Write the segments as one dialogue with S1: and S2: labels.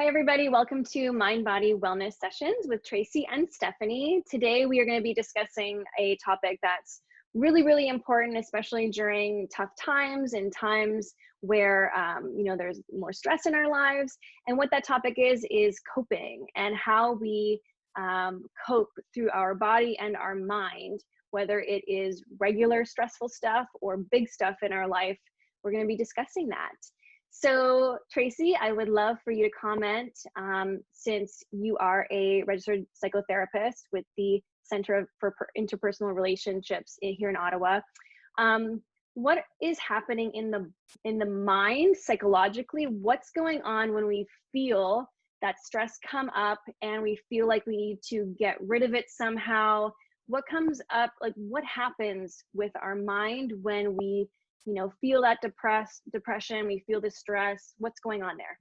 S1: everybody. Welcome to Mind Body Wellness Sessions with Tracie and Stephanie. Today, we are going to be discussing a topic that's really, really important, especially during tough times and times where, there's more stress in our lives. And what that topic is coping and how we cope through our body and our mind, whether it is regular stressful stuff or big stuff in our life. We're going to be discussing that. So Tracie, I would love for you to comment, since you are a registered psychotherapist with the Center for Interpersonal Relationships here in Ottawa. What is happening in the mind psychologically? What's going on when we feel that stress come up and we feel like we need to get rid of it somehow? What comes up, like what happens with our mind when we feel that depression, we feel the stress? What's going on there?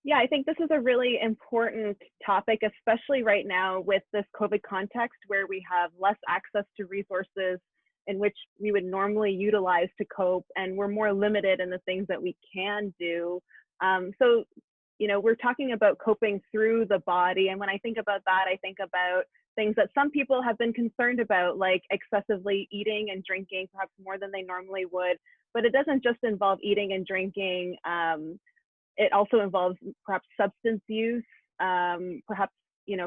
S2: Yeah, I think this is a really important topic, especially right now with this COVID context where we have less access to resources in which we would normally utilize to cope, and we're more limited in the things that we can do. We're talking about coping through the body. And when I think about that, I think about things that some people have been concerned about, like excessively eating and drinking, perhaps more than they normally would. But it doesn't just involve eating and drinking. It also involves perhaps substance use, perhaps,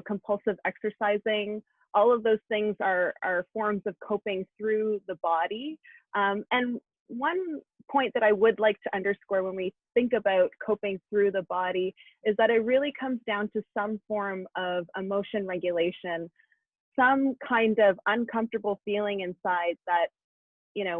S2: compulsive exercising. All of those things are forms of coping through the body. And one point that I would like to underscore when we think about coping through the body is that it really comes down to some form of emotion regulation, some kind of uncomfortable feeling inside that,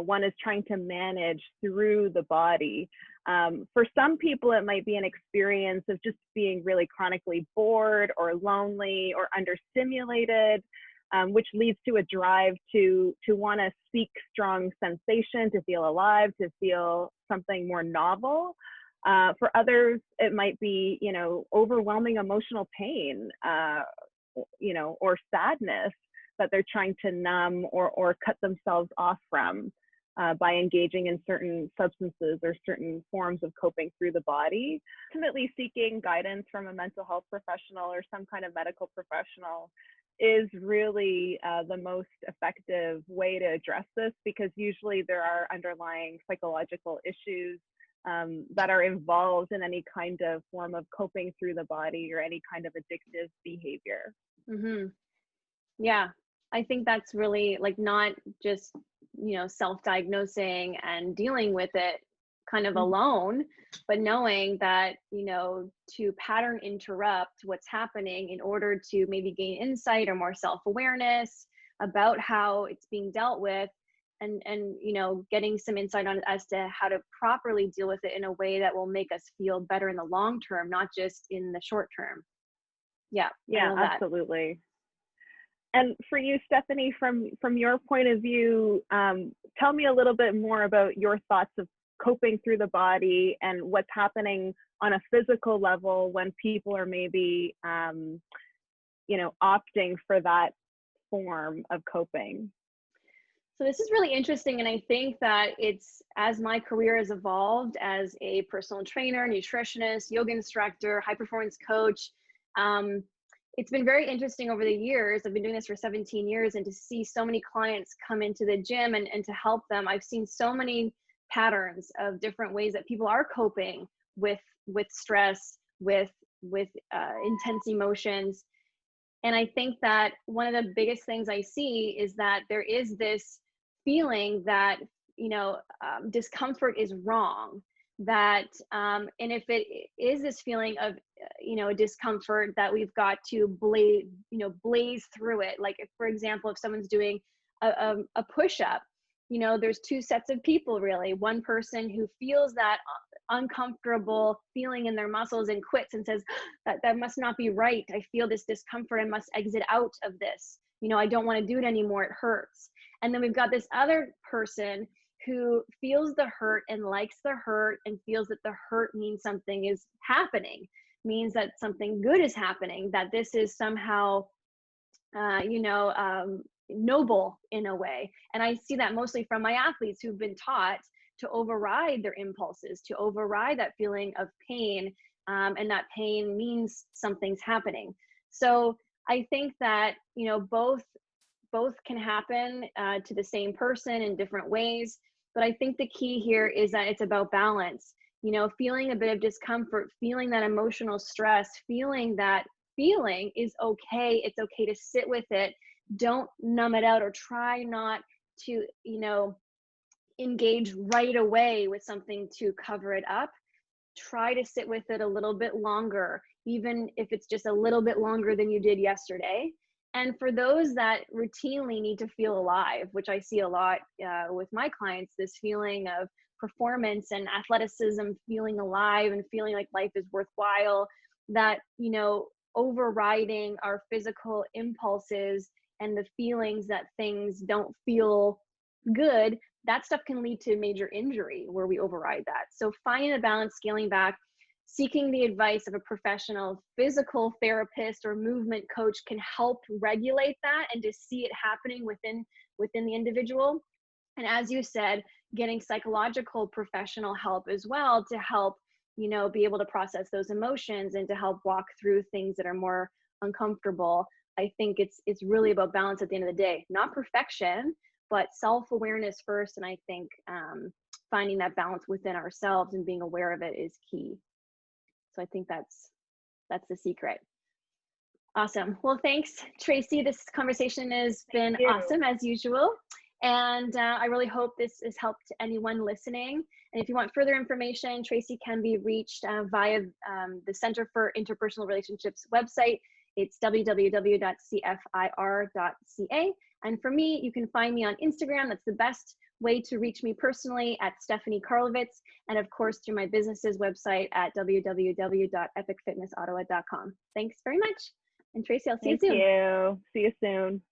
S2: one is trying to manage through the body. For some people, it might be an experience of just being really chronically bored or lonely or understimulated, which leads to a drive to want to seek strong sensation, to feel alive, to feel something more novel. For others, it might be, overwhelming emotional pain, or sadness that they're trying to numb or cut themselves off from by engaging in certain substances or certain forms of coping through the body. Ultimately, seeking guidance from a mental health professional or some kind of medical professional is really the most effective way to address this, because usually there are underlying psychological issues that are involved in any kind of form of coping through the body or any kind of addictive behavior.
S1: Mm-hmm. Yeah, I think that's really not just, self-diagnosing and dealing with it kind of alone, but knowing that, to pattern interrupt what's happening in order to maybe gain insight or more self-awareness about how it's being dealt with, and getting some insight on it as to how to properly deal with it in a way that will make us feel better in the long term, not just in the short term. Yeah,
S2: absolutely. And for you, Stephanie, from your point of view, tell me a little bit more about your thoughts of coping through the body and what's happening on a physical level when people are maybe, opting for that form of coping.
S1: So this is really interesting. And I think that it's, as my career has evolved as a personal trainer, nutritionist, yoga instructor, high performance coach, it's been very interesting over the years. I've been doing this for 17 years, and to see so many clients come into the gym and to help them, I've seen so many patterns of different ways that people are coping with stress, with intense emotions. And I think that one of the biggest things I see is that there is this feeling that, discomfort is wrong. That, and if it is this feeling of, discomfort, that we've got to blaze through it. Like, if, for example, if someone's doing a push-up, there's two sets of people really. One person who feels that uncomfortable feeling in their muscles and quits and says, that must not be right. I feel this discomfort. I must exit out of this. I don't want to do it anymore. It hurts. And then we've got this other person who feels the hurt and likes the hurt and feels that the hurt means something is happening, means that something good is happening, that this is somehow, noble in a way. And I see that mostly from my athletes who've been taught to override their impulses, to override that feeling of pain, and that pain means something's happening. So I think that, you know, both can happen to the same person in different ways. But I think the key here is that it's about balance. You know, feeling a bit of discomfort, feeling that emotional stress, feeling that feeling is okay. It's okay to sit with it. Don't numb it out or try not to, you know, engage right away with something to cover it up. Try to sit with it a little bit longer, even if it's just a little bit longer than you did yesterday. And for those that routinely need to feel alive, which I see a lot with my clients, this feeling of performance and athleticism, feeling alive and feeling like life is worthwhile, that, you know, overriding our physical impulses and the feelings that things don't feel good, that stuff can lead to major injury where we override that. So finding a balance, scaling back, seeking the advice of a professional physical therapist or movement coach can help regulate that and to see it happening within the individual. And as you said, getting psychological professional help as well to help, you know, be able to process those emotions and to help walk through things that are more uncomfortable. I think it's really about balance at the end of the day, not perfection, but self-awareness first. And I think finding that balance within ourselves and being aware of it is key. So I think that's the secret. Awesome. Well, thanks, Tracie. This conversation has been awesome as usual. And I really hope this has helped anyone listening. And if you want further information, Tracie can be reached via the Center for Interpersonal Relationships website. It's www.cfir.ca. And for me, you can find me on Instagram. That's the best way to reach me personally, at Stephanie Karlovits. And of course, through my business's website at www.epicfitnessottawa.com. Thanks very much. And Tracie, I'll see you soon.
S2: Thank you. See you soon.